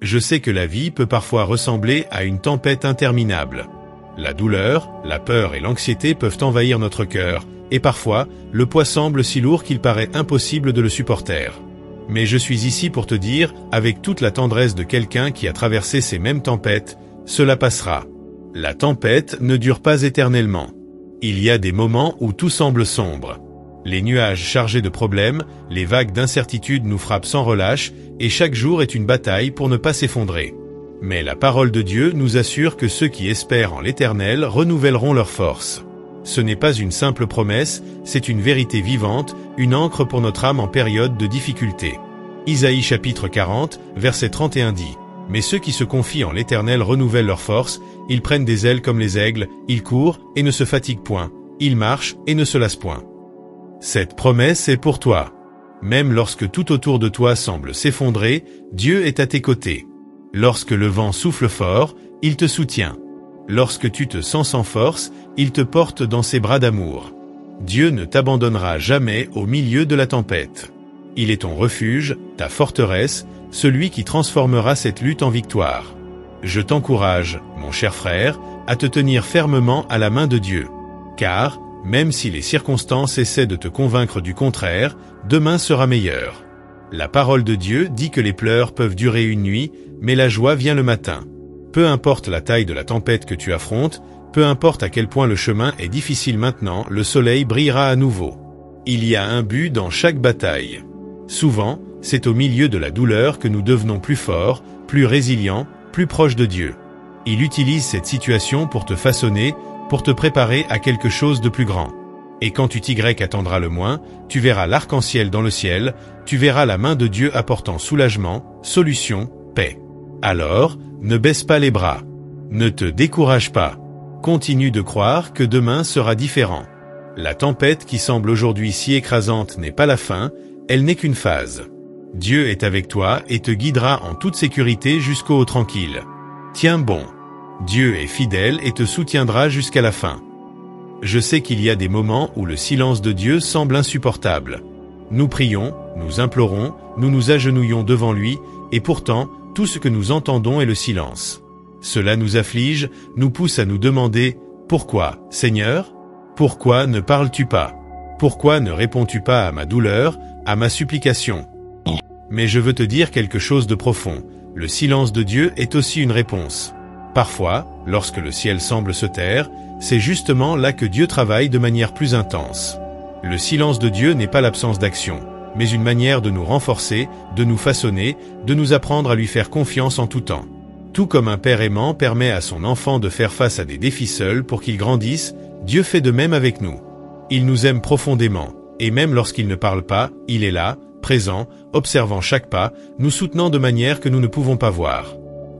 Je sais que la vie peut parfois ressembler à une tempête interminable. La douleur, la peur et l'anxiété peuvent envahir notre cœur, et parfois, le poids semble si lourd qu'il paraît impossible de le supporter. Mais je suis ici pour te dire, avec toute la tendresse de quelqu'un qui a traversé ces mêmes tempêtes, cela passera. La tempête ne dure pas éternellement. Il y a des moments où tout semble sombre. Les nuages chargés de problèmes, les vagues d'incertitude nous frappent sans relâche, et chaque jour est une bataille pour ne pas s'effondrer. Mais la parole de Dieu nous assure que ceux qui espèrent en l'Éternel renouvelleront leurs forces. Ce n'est pas une simple promesse, c'est une vérité vivante, une ancre pour notre âme en période de difficulté. Isaïe chapitre 40, verset 31 dit « Mais ceux qui se confient en l'Éternel renouvellent leurs forces, ils prennent des ailes comme les aigles, ils courent et ne se fatiguent point, ils marchent et ne se lassent point. » Cette promesse est pour toi. Même lorsque tout autour de toi semble s'effondrer, Dieu est à tes côtés. Lorsque le vent souffle fort, il te soutient. Lorsque tu te sens sans force, il te porte dans ses bras d'amour. Dieu ne t'abandonnera jamais au milieu de la tempête. Il est ton refuge, ta forteresse, celui qui transformera cette lutte en victoire. Je t'encourage, mon cher frère, à te tenir fermement à la main de Dieu. Car, même si les circonstances essaient de te convaincre du contraire, demain sera meilleur. La parole de Dieu dit que les pleurs peuvent durer une nuit, mais la joie vient le matin. Peu importe la taille de la tempête que tu affrontes, peu importe à quel point le chemin est difficile maintenant, le soleil brillera à nouveau. Il y a un but dans chaque bataille. Souvent, c'est au milieu de la douleur que nous devenons plus forts, plus résilients, plus proches de Dieu. Il utilise cette situation pour te façonner, pour te préparer à quelque chose de plus grand. Et quand tu attendras le moins, tu verras l'arc-en-ciel dans le ciel, tu verras la main de Dieu apportant soulagement, solution, paix. Alors, ne baisse pas les bras. Ne te décourage pas. Continue de croire que demain sera différent. La tempête qui semble aujourd'hui si écrasante n'est pas la fin, elle n'est qu'une phase. Dieu est avec toi et te guidera en toute sécurité jusqu'au haut tranquille. Tiens bon. Dieu est fidèle et te soutiendra jusqu'à la fin. Je sais qu'il y a des moments où le silence de Dieu semble insupportable. Nous prions, nous implorons, nous nous agenouillons devant lui, et pourtant, tout ce que nous entendons est le silence. Cela nous afflige, nous pousse à nous demander « Pourquoi, Seigneur ? Pourquoi ne parles-tu pas ? Pourquoi ne réponds-tu pas à ma douleur, à ma supplication ?» Mais je veux te dire quelque chose de profond. Le silence de Dieu est aussi une réponse. Parfois, lorsque le ciel semble se taire, c'est justement là que Dieu travaille de manière plus intense. Le silence de Dieu n'est pas l'absence d'action, mais une manière de nous renforcer, de nous façonner, de nous apprendre à lui faire confiance en tout temps. Tout comme un père aimant permet à son enfant de faire face à des défis seul pour qu'il grandisse, Dieu fait de même avec nous. Il nous aime profondément, et même lorsqu'il ne parle pas, il est là, présent, observant chaque pas, nous soutenant de manière que nous ne pouvons pas voir.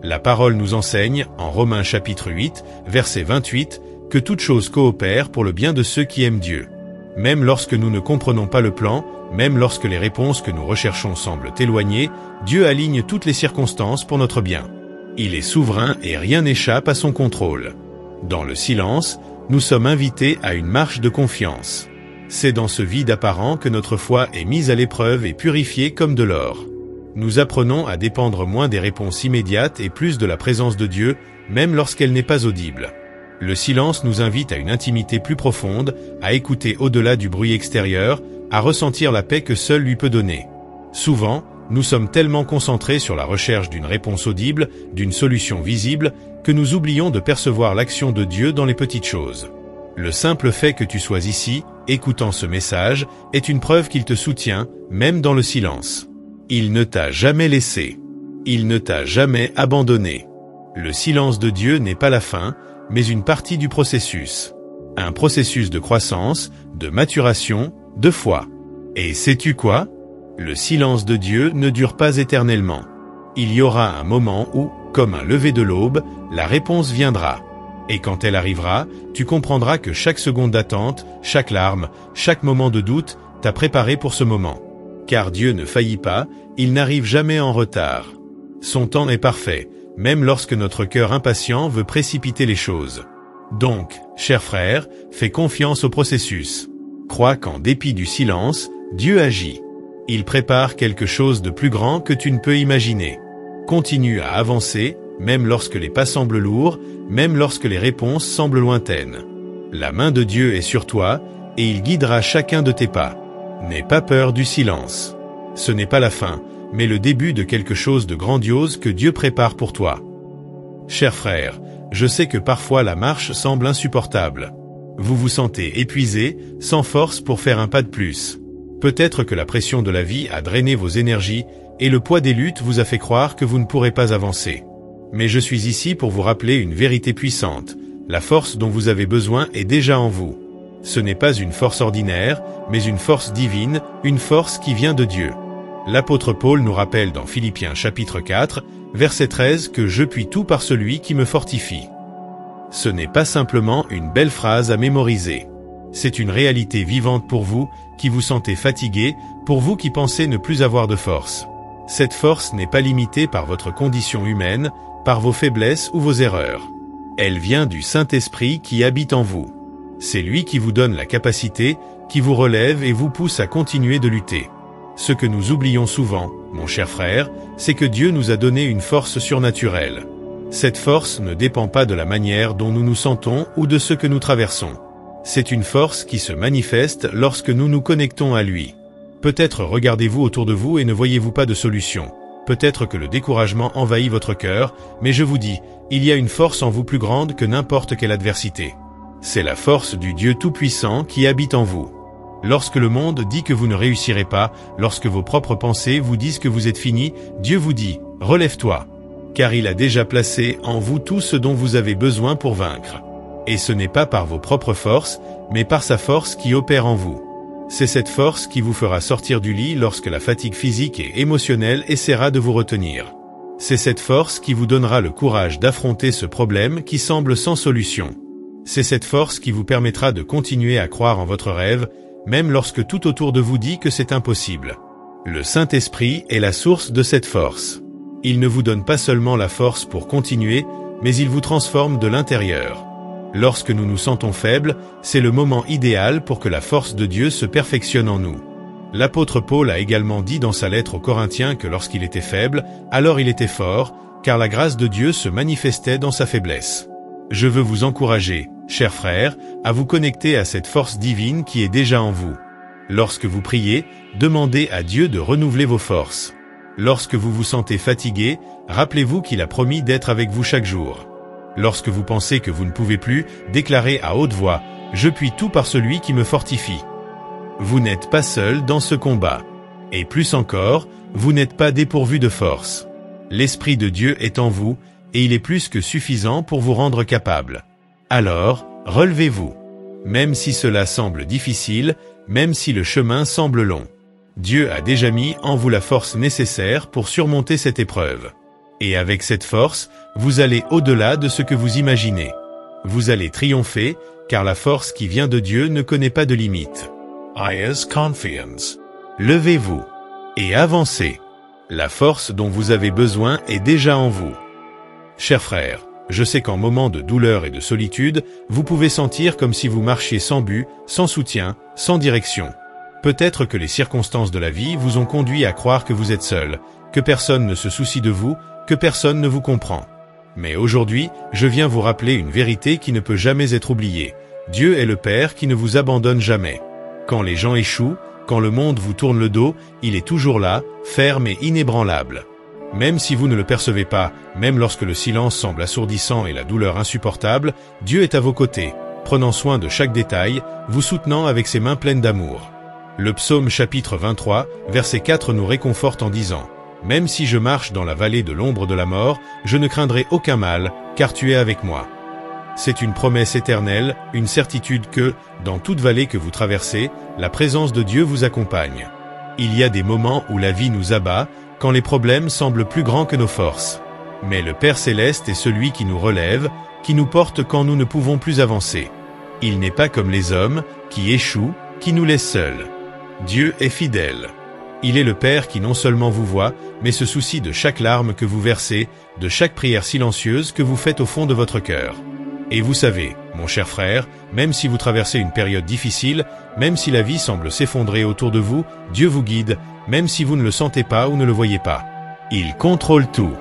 La parole nous enseigne, en Romains chapitre 8, verset 28, que toute chose coopère pour le bien de ceux qui aiment Dieu. Même lorsque nous ne comprenons pas le plan, même lorsque les réponses que nous recherchons semblent éloignées, Dieu aligne toutes les circonstances pour notre bien. Il est souverain et rien n'échappe à son contrôle. Dans le silence, nous sommes invités à une marche de confiance. C'est dans ce vide apparent que notre foi est mise à l'épreuve et purifiée comme de l'or. Nous apprenons à dépendre moins des réponses immédiates et plus de la présence de Dieu, même lorsqu'elle n'est pas audible. Le silence nous invite à une intimité plus profonde, à écouter au-delà du bruit extérieur, à ressentir la paix que seul lui peut donner. Souvent, nous sommes tellement concentrés sur la recherche d'une réponse audible, d'une solution visible, que nous oublions de percevoir l'action de Dieu dans les petites choses. Le simple fait que tu sois ici, écoutant ce message, est une preuve qu'il te soutient, même dans le silence. Il ne t'a jamais laissé. Il ne t'a jamais abandonné. Le silence de Dieu n'est pas la fin, mais une partie du processus. Un processus de croissance, de maturation, de foi. Et sais-tu quoi ? Le silence de Dieu ne dure pas éternellement. Il y aura un moment où, comme un lever de l'aube, la réponse viendra. Et quand elle arrivera, tu comprendras que chaque seconde d'attente, chaque larme, chaque moment de doute t'a préparé pour ce moment. Car Dieu ne faillit pas, il n'arrive jamais en retard. Son temps est parfait, même lorsque notre cœur impatient veut précipiter les choses. Donc, cher frère, fais confiance au processus. Crois qu'en dépit du silence, Dieu agit. Il prépare quelque chose de plus grand que tu ne peux imaginer. Continue à avancer, même lorsque les pas semblent lourds, même lorsque les réponses semblent lointaines. La main de Dieu est sur toi, et il guidera chacun de tes pas. N'aie pas peur du silence. Ce n'est pas la fin, mais le début de quelque chose de grandiose que Dieu prépare pour toi. Cher frère, je sais que parfois la marche semble insupportable. Vous vous sentez épuisé, sans force pour faire un pas de plus. Peut-être que la pression de la vie a drainé vos énergies, et le poids des luttes vous a fait croire que vous ne pourrez pas avancer. Mais je suis ici pour vous rappeler une vérité puissante. La force dont vous avez besoin est déjà en vous. Ce n'est pas une force ordinaire, mais une force divine, une force qui vient de Dieu. L'apôtre Paul nous rappelle dans Philippiens chapitre 4, verset 13 que je puis tout par celui qui me fortifie. Ce n'est pas simplement une belle phrase à mémoriser. C'est une réalité vivante pour vous, qui vous sentez fatigué, pour vous qui pensez ne plus avoir de force. Cette force n'est pas limitée par votre condition humaine, par vos faiblesses ou vos erreurs. Elle vient du Saint-Esprit qui habite en vous. C'est lui qui vous donne la capacité, qui vous relève et vous pousse à continuer de lutter. Ce que nous oublions souvent, mon cher frère, c'est que Dieu nous a donné une force surnaturelle. Cette force ne dépend pas de la manière dont nous nous sentons ou de ce que nous traversons. C'est une force qui se manifeste lorsque nous nous connectons à lui. Peut-être regardez-vous autour de vous et ne voyez-vous pas de solution. Peut-être que le découragement envahit votre cœur, mais je vous dis, il y a une force en vous plus grande que n'importe quelle adversité. C'est la force du Dieu Tout-Puissant qui habite en vous. Lorsque le monde dit que vous ne réussirez pas, lorsque vos propres pensées vous disent que vous êtes fini, Dieu vous dit, relève-toi. Car il a déjà placé en vous tout ce dont vous avez besoin pour vaincre. Et ce n'est pas par vos propres forces, mais par sa force qui opère en vous. C'est cette force qui vous fera sortir du lit lorsque la fatigue physique et émotionnelle essaiera de vous retenir. C'est cette force qui vous donnera le courage d'affronter ce problème qui semble sans solution. C'est cette force qui vous permettra de continuer à croire en votre rêve, même lorsque tout autour de vous dit que c'est impossible. Le Saint-Esprit est la source de cette force. Il ne vous donne pas seulement la force pour continuer, mais il vous transforme de l'intérieur. Lorsque nous nous sentons faibles, c'est le moment idéal pour que la force de Dieu se perfectionne en nous. L'apôtre Paul a également dit dans sa lettre aux Corinthiens que lorsqu'il était faible, alors il était fort, car la grâce de Dieu se manifestait dans sa faiblesse. Je veux vous encourager, chers frères, à vous connecter à cette force divine qui est déjà en vous. Lorsque vous priez, demandez à Dieu de renouveler vos forces. Lorsque vous vous sentez fatigué, rappelez-vous qu'il a promis d'être avec vous chaque jour. Lorsque vous pensez que vous ne pouvez plus, déclarez à haute voix « Je puis tout par celui qui me fortifie ». Vous n'êtes pas seul dans ce combat. Et plus encore, vous n'êtes pas dépourvu de force. L'Esprit de Dieu est en vous, et il est plus que suffisant pour vous rendre capable. Alors, relevez-vous. Même si cela semble difficile, même si le chemin semble long. Dieu a déjà mis en vous la force nécessaire pour surmonter cette épreuve. Et avec cette force, vous allez au-delà de ce que vous imaginez. Vous allez triompher, car la force qui vient de Dieu ne connaît pas de limite. Highest confiance. Levez-vous et avancez. La force dont vous avez besoin est déjà en vous. Chers frères, je sais qu'en moments de douleur et de solitude, vous pouvez sentir comme si vous marchiez sans but, sans soutien, sans direction. Peut-être que les circonstances de la vie vous ont conduit à croire que vous êtes seul, que personne ne se soucie de vous, que personne ne vous comprend. Mais aujourd'hui, je viens vous rappeler une vérité qui ne peut jamais être oubliée. Dieu est le Père qui ne vous abandonne jamais. Quand les gens échouent, quand le monde vous tourne le dos, il est toujours là, ferme et inébranlable. Même si vous ne le percevez pas, même lorsque le silence semble assourdissant et la douleur insupportable, Dieu est à vos côtés, prenant soin de chaque détail, vous soutenant avec ses mains pleines d'amour. Le psaume chapitre 23, verset 4 nous réconforte en disant « Même si je marche dans la vallée de l'ombre de la mort, je ne craindrai aucun mal, car tu es avec moi. » C'est une promesse éternelle, une certitude que, dans toute vallée que vous traversez, la présence de Dieu vous accompagne. Il y a des moments où la vie nous abat, quand les problèmes semblent plus grands que nos forces. Mais le Père Céleste est celui qui nous relève, qui nous porte quand nous ne pouvons plus avancer. Il n'est pas comme les hommes, qui échouent, qui nous laissent seuls. Dieu est fidèle. Il est le Père qui non seulement vous voit, mais se soucie de chaque larme que vous versez, de chaque prière silencieuse que vous faites au fond de votre cœur. Et vous savez, mon cher frère, même si vous traversez une période difficile, même si la vie semble s'effondrer autour de vous, Dieu vous guide, même si vous ne le sentez pas ou ne le voyez pas. Il contrôle tout.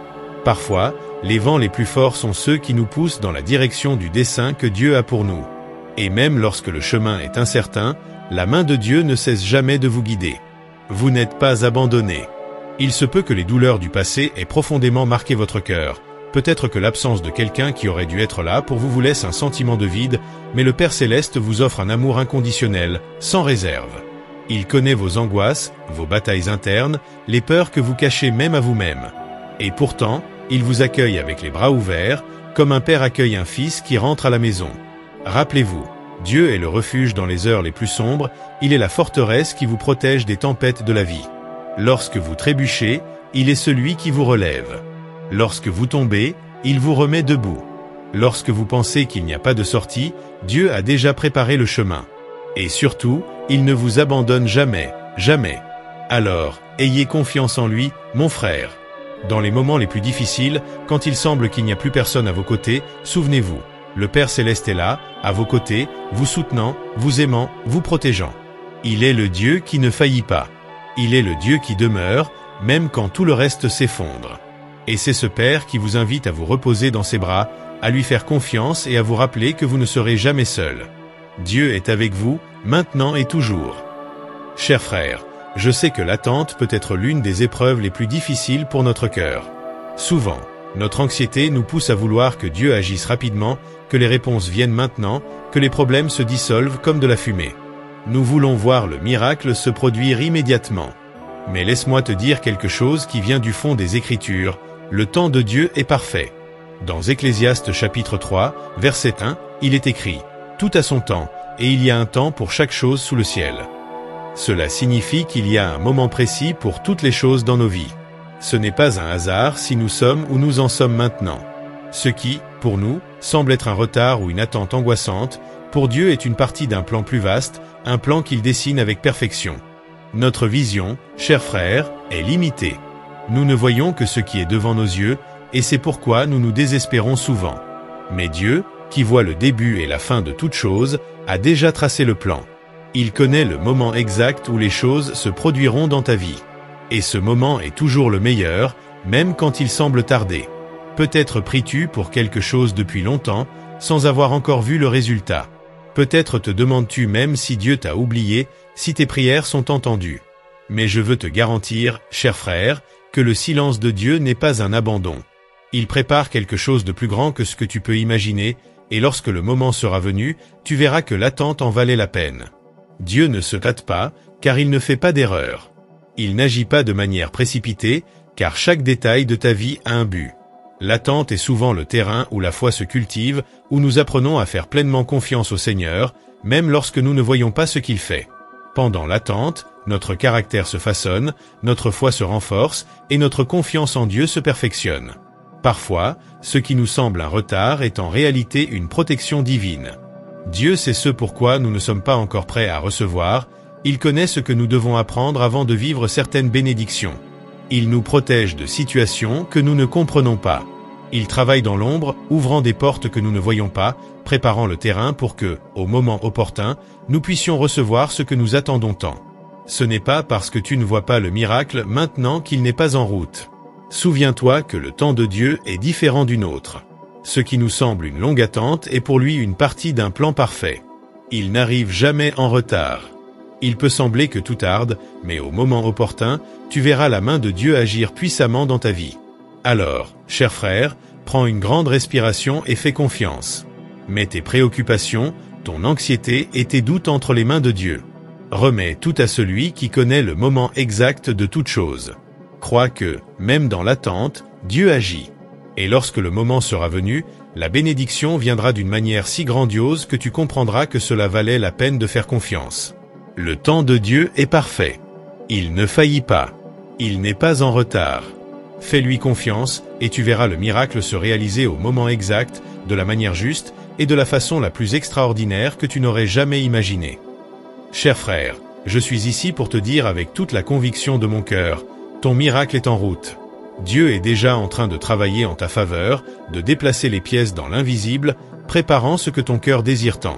Parfois, les vents les plus forts sont ceux qui nous poussent dans la direction du dessein que Dieu a pour nous. Et même lorsque le chemin est incertain, la main de Dieu ne cesse jamais de vous guider. Vous n'êtes pas abandonné. Il se peut que les douleurs du passé aient profondément marqué votre cœur. Peut-être que l'absence de quelqu'un qui aurait dû être là pour vous laisse un sentiment de vide, mais le Père Céleste vous offre un amour inconditionnel, sans réserve. Il connaît vos angoisses, vos batailles internes, les peurs que vous cachez même à vous-même. Et pourtant, il vous accueille avec les bras ouverts, comme un père accueille un fils qui rentre à la maison. Rappelez-vous, Dieu est le refuge dans les heures les plus sombres, il est la forteresse qui vous protège des tempêtes de la vie. Lorsque vous trébuchez, il est celui qui vous relève. Lorsque vous tombez, il vous remet debout. Lorsque vous pensez qu'il n'y a pas de sortie, Dieu a déjà préparé le chemin. Et surtout, il ne vous abandonne jamais, jamais. Alors, ayez confiance en lui, mon frère. Dans les moments les plus difficiles, quand il semble qu'il n'y a plus personne à vos côtés, souvenez-vous, le Père Céleste est là, à vos côtés, vous soutenant, vous aimant, vous protégeant. Il est le Dieu qui ne faillit pas. Il est le Dieu qui demeure, même quand tout le reste s'effondre. Et c'est ce Père qui vous invite à vous reposer dans ses bras, à lui faire confiance et à vous rappeler que vous ne serez jamais seul. Dieu est avec vous, maintenant et toujours. Chers frères, je sais que l'attente peut être l'une des épreuves les plus difficiles pour notre cœur. Souvent, notre anxiété nous pousse à vouloir que Dieu agisse rapidement, que les réponses viennent maintenant, que les problèmes se dissolvent comme de la fumée. Nous voulons voir le miracle se produire immédiatement. Mais laisse-moi te dire quelque chose qui vient du fond des Écritures, le temps de Dieu est parfait. Dans Ecclésiaste chapitre 3, verset 1, il est écrit « Tout a son temps, et il y a un temps pour chaque chose sous le ciel ». Cela signifie qu'il y a un moment précis pour toutes les choses dans nos vies. Ce n'est pas un hasard si nous sommes où nous en sommes maintenant. Ce qui, pour nous, semble être un retard ou une attente angoissante, pour Dieu est une partie d'un plan plus vaste, un plan qu'il dessine avec perfection. Notre vision, chers frères, est limitée. Nous ne voyons que ce qui est devant nos yeux, et c'est pourquoi nous nous désespérons souvent. Mais Dieu, qui voit le début et la fin de toute chose, a déjà tracé le plan. Il connaît le moment exact où les choses se produiront dans ta vie. Et ce moment est toujours le meilleur, même quand il semble tarder. Peut-être pries-tu pour quelque chose depuis longtemps, sans avoir encore vu le résultat. Peut-être te demandes-tu même si Dieu t'a oublié, si tes prières sont entendues. Mais je veux te garantir, cher frère, que le silence de Dieu n'est pas un abandon. Il prépare quelque chose de plus grand que ce que tu peux imaginer, et lorsque le moment sera venu, tu verras que l'attente en valait la peine. Dieu ne se hâte pas, car il ne fait pas d'erreur. Il n'agit pas de manière précipitée, car chaque détail de ta vie a un but. L'attente est souvent le terrain où la foi se cultive, où nous apprenons à faire pleinement confiance au Seigneur, même lorsque nous ne voyons pas ce qu'il fait. Pendant l'attente, notre caractère se façonne, notre foi se renforce, et notre confiance en Dieu se perfectionne. Parfois, ce qui nous semble un retard est en réalité une protection divine. Dieu sait ce pourquoi nous ne sommes pas encore prêts à recevoir, il connaît ce que nous devons apprendre avant de vivre certaines bénédictions. Il nous protège de situations que nous ne comprenons pas. Il travaille dans l'ombre, ouvrant des portes que nous ne voyons pas, préparant le terrain pour que, au moment opportun, nous puissions recevoir ce que nous attendons tant. Ce n'est pas parce que tu ne vois pas le miracle maintenant qu'il n'est pas en route. Souviens-toi que le temps de Dieu est différent du nôtre. Ce qui nous semble une longue attente est pour lui une partie d'un plan parfait. Il n'arrive jamais en retard. Il peut sembler que tout tarde, mais au moment opportun, tu verras la main de Dieu agir puissamment dans ta vie. Alors, cher frère, prends une grande respiration et fais confiance. Mets tes préoccupations, ton anxiété et tes doutes entre les mains de Dieu. Remets tout à celui qui connaît le moment exact de toute chose. Crois que, même dans l'attente, Dieu agit. Et lorsque le moment sera venu, la bénédiction viendra d'une manière si grandiose que tu comprendras que cela valait la peine de faire confiance. Le temps de Dieu est parfait. Il ne faillit pas. Il n'est pas en retard. Fais-lui confiance et tu verras le miracle se réaliser au moment exact, de la manière juste et de la façon la plus extraordinaire que tu n'aurais jamais imaginée. Cher frère, je suis ici pour te dire avec toute la conviction de mon cœur, ton miracle est en route. Dieu est déjà en train de travailler en ta faveur, de déplacer les pièces dans l'invisible, préparant ce que ton cœur désire tant.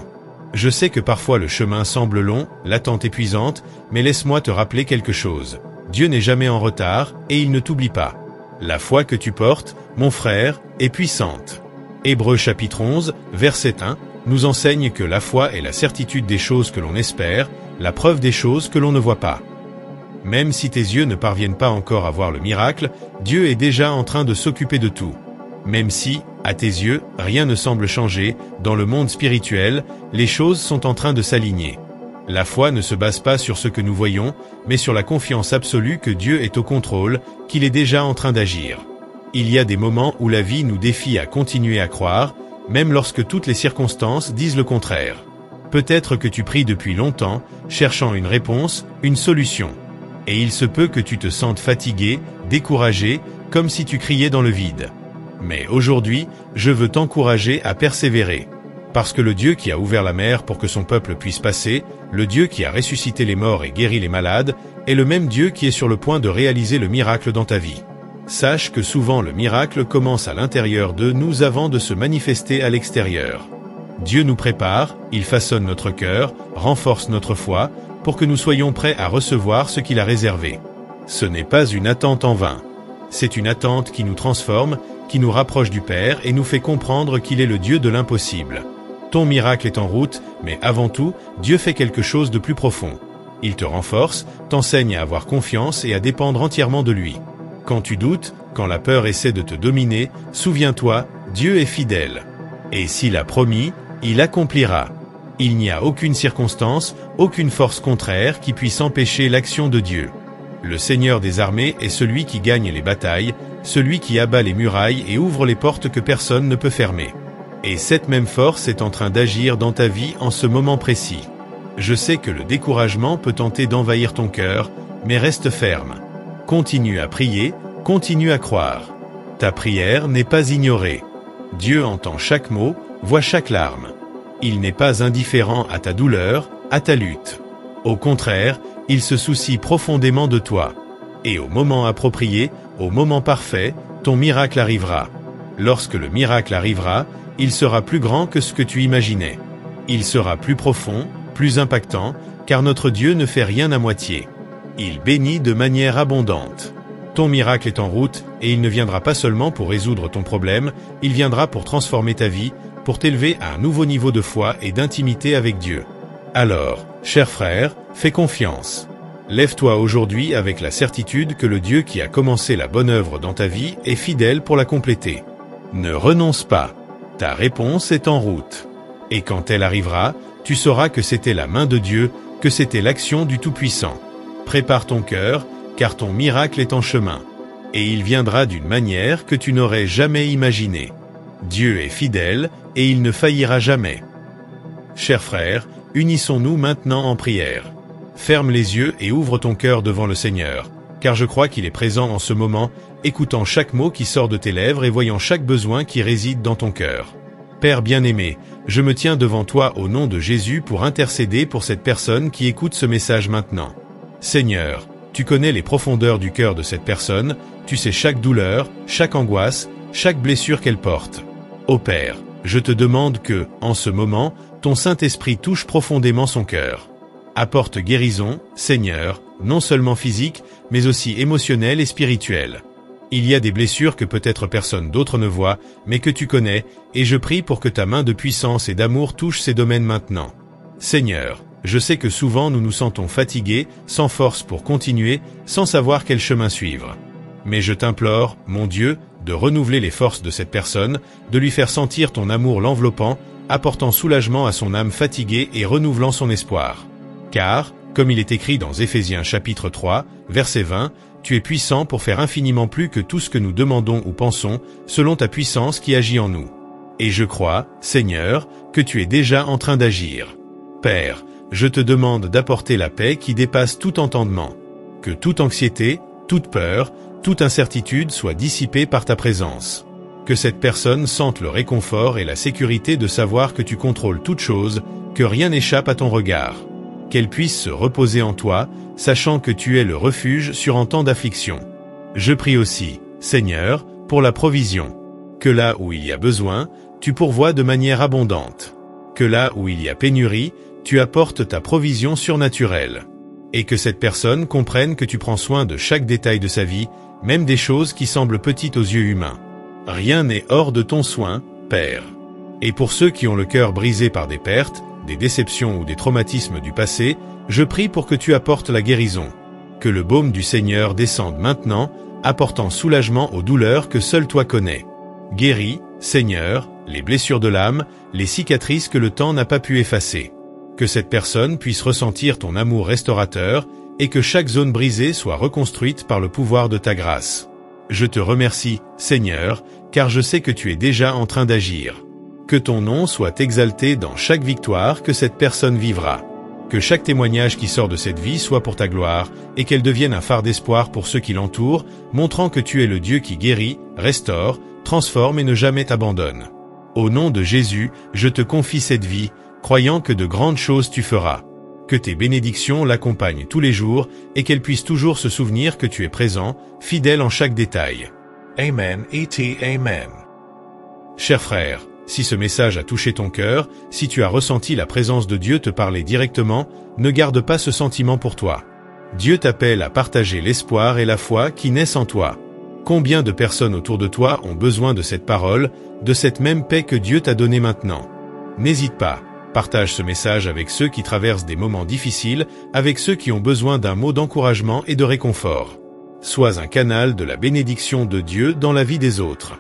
Je sais que parfois le chemin semble long, l'attente épuisante, mais laisse-moi te rappeler quelque chose. Dieu n'est jamais en retard, et il ne t'oublie pas. La foi que tu portes, mon frère, est puissante. Hébreux chapitre 11, verset 1, nous enseigne que la foi est la certitude des choses que l'on espère, la preuve des choses que l'on ne voit pas. Même si tes yeux ne parviennent pas encore à voir le miracle, Dieu est déjà en train de s'occuper de tout. Même si, à tes yeux, rien ne semble changer, dans le monde spirituel, les choses sont en train de s'aligner. La foi ne se base pas sur ce que nous voyons, mais sur la confiance absolue que Dieu est au contrôle, qu'il est déjà en train d'agir. Il y a des moments où la vie nous défie à continuer à croire, même lorsque toutes les circonstances disent le contraire. Peut-être que tu pries depuis longtemps, cherchant une réponse, une solution. Et il se peut que tu te sentes fatigué, découragé, comme si tu criais dans le vide. Mais aujourd'hui, je veux t'encourager à persévérer. Parce que le Dieu qui a ouvert la mer pour que son peuple puisse passer, le Dieu qui a ressuscité les morts et guéri les malades, est le même Dieu qui est sur le point de réaliser le miracle dans ta vie. Sache que souvent le miracle commence à l'intérieur de nous avant de se manifester à l'extérieur. Dieu nous prépare, il façonne notre cœur, renforce notre foi, pour que nous soyons prêts à recevoir ce qu'il a réservé. Ce n'est pas une attente en vain. C'est une attente qui nous transforme, qui nous rapproche du Père et nous fait comprendre qu'il est le Dieu de l'impossible. Ton miracle est en route, mais avant tout, Dieu fait quelque chose de plus profond. Il te renforce, t'enseigne à avoir confiance et à dépendre entièrement de lui. Quand tu doutes, quand la peur essaie de te dominer, souviens-toi, Dieu est fidèle. Et s'il a promis, il accomplira. Il n'y a aucune circonstance, aucune force contraire qui puisse empêcher l'action de Dieu. Le Seigneur des armées est celui qui gagne les batailles, celui qui abat les murailles et ouvre les portes que personne ne peut fermer. Et cette même force est en train d'agir dans ta vie en ce moment précis. Je sais que le découragement peut tenter d'envahir ton cœur, mais reste ferme. Continue à prier, continue à croire. Ta prière n'est pas ignorée. Dieu entend chaque mot, voit chaque larme. Il n'est pas indifférent à ta douleur, à ta lutte. Au contraire, il se soucie profondément de toi. Et au moment approprié, au moment parfait, ton miracle arrivera. Lorsque le miracle arrivera, il sera plus grand que ce que tu imaginais. Il sera plus profond, plus impactant, car notre Dieu ne fait rien à moitié. Il bénit de manière abondante. Ton miracle est en route, et il ne viendra pas seulement pour résoudre ton problème, il viendra pour transformer ta vie, pour t'élever à un nouveau niveau de foi et d'intimité avec Dieu. Alors, cher frère, fais confiance. Lève-toi aujourd'hui avec la certitude que le Dieu qui a commencé la bonne œuvre dans ta vie est fidèle pour la compléter. Ne renonce pas. Ta réponse est en route. Et quand elle arrivera, tu sauras que c'était la main de Dieu, que c'était l'action du Tout-Puissant. Prépare ton cœur, car ton miracle est en chemin. Et il viendra d'une manière que tu n'aurais jamais imaginée. Dieu est fidèle, et il ne faillira jamais. Chers frères, unissons-nous maintenant en prière. Ferme les yeux et ouvre ton cœur devant le Seigneur, car je crois qu'il est présent en ce moment, écoutant chaque mot qui sort de tes lèvres et voyant chaque besoin qui réside dans ton cœur. Père bien-aimé, je me tiens devant toi au nom de Jésus pour intercéder pour cette personne qui écoute ce message maintenant. Seigneur, tu connais les profondeurs du cœur de cette personne, tu sais chaque douleur, chaque angoisse, chaque blessure qu'elle porte. Ô Père, je te demande que, en ce moment, ton Saint-Esprit touche profondément son cœur. Apporte guérison, Seigneur, non seulement physique, mais aussi émotionnelle et spirituelle. Il y a des blessures que peut-être personne d'autre ne voit, mais que tu connais, et je prie pour que ta main de puissance et d'amour touche ces domaines maintenant. Seigneur, je sais que souvent nous nous sentons fatigués, sans force pour continuer, sans savoir quel chemin suivre. Mais je t'implore, mon Dieu, de renouveler les forces de cette personne, de lui faire sentir ton amour l'enveloppant, apportant soulagement à son âme fatiguée et renouvelant son espoir. Car, comme il est écrit dans Éphésiens chapitre 3, verset 20, tu es puissant pour faire infiniment plus que tout ce que nous demandons ou pensons, selon ta puissance qui agit en nous. Et je crois, Seigneur, que tu es déjà en train d'agir. Père, je te demande d'apporter la paix qui dépasse tout entendement. Que toute anxiété, toute peur, toute incertitude soit dissipée par ta présence. Que cette personne sente le réconfort et la sécurité de savoir que tu contrôles toutes choses, que rien n'échappe à ton regard. Qu'elle puisse se reposer en toi, sachant que tu es le refuge sur un temps d'affliction. Je prie aussi, Seigneur, pour la provision. Que là où il y a besoin, tu pourvois de manière abondante. Que là où il y a pénurie, tu apportes ta provision surnaturelle. Et que cette personne comprenne que tu prends soin de chaque détail de sa vie, même des choses qui semblent petites aux yeux humains. Rien n'est hors de ton soin, Père. Et pour ceux qui ont le cœur brisé par des pertes, des déceptions ou des traumatismes du passé, je prie pour que tu apportes la guérison. Que le baume du Seigneur descende maintenant, apportant soulagement aux douleurs que seul toi connais. Guéris, Seigneur, les blessures de l'âme, les cicatrices que le temps n'a pas pu effacer. Que cette personne puisse ressentir ton amour restaurateur et que chaque zone brisée soit reconstruite par le pouvoir de ta grâce. Je te remercie, Seigneur, car je sais que tu es déjà en train d'agir. Que ton nom soit exalté dans chaque victoire que cette personne vivra. Que chaque témoignage qui sort de cette vie soit pour ta gloire, et qu'elle devienne un phare d'espoir pour ceux qui l'entourent, montrant que tu es le Dieu qui guérit, restaure, transforme et ne jamais t'abandonne. Au nom de Jésus, je te confie cette vie, croyant que de grandes choses tu feras. Que tes bénédictions l'accompagnent tous les jours, et qu'elle puisse toujours se souvenir que tu es présent, fidèle en chaque détail. Amen et Amen. Cher frère, si ce message a touché ton cœur, si tu as ressenti la présence de Dieu te parler directement, ne garde pas ce sentiment pour toi. Dieu t'appelle à partager l'espoir et la foi qui naissent en toi. Combien de personnes autour de toi ont besoin de cette parole, de cette même paix que Dieu t'a donnée maintenant? N'hésite pas, partage ce message avec ceux qui traversent des moments difficiles, avec ceux qui ont besoin d'un mot d'encouragement et de réconfort. Sois un canal de la bénédiction de Dieu dans la vie des autres.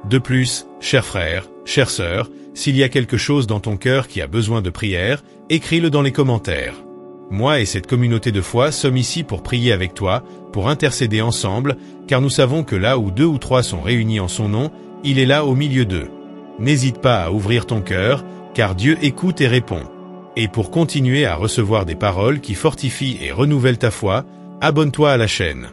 De plus, chers frères, chères sœurs, s'il y a quelque chose dans ton cœur qui a besoin de prière, écris-le dans les commentaires. Moi et cette communauté de foi sommes ici pour prier avec toi, pour intercéder ensemble, car nous savons que là où 2 ou 3 sont réunis en son nom, il est là au milieu d'eux. N'hésite pas à ouvrir ton cœur, car Dieu écoute et répond. Et pour continuer à recevoir des paroles qui fortifient et renouvellent ta foi, abonne-toi à la chaîne.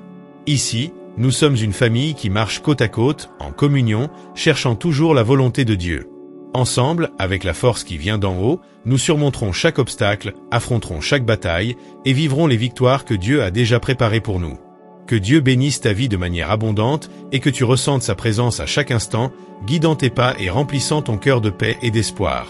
Ici, nous sommes une famille qui marche côte à côte, en communion, cherchant toujours la volonté de Dieu. Ensemble, avec la force qui vient d'en haut, nous surmonterons chaque obstacle, affronterons chaque bataille, et vivrons les victoires que Dieu a déjà préparées pour nous. Que Dieu bénisse ta vie de manière abondante, et que tu ressentes sa présence à chaque instant, guidant tes pas et remplissant ton cœur de paix et d'espoir.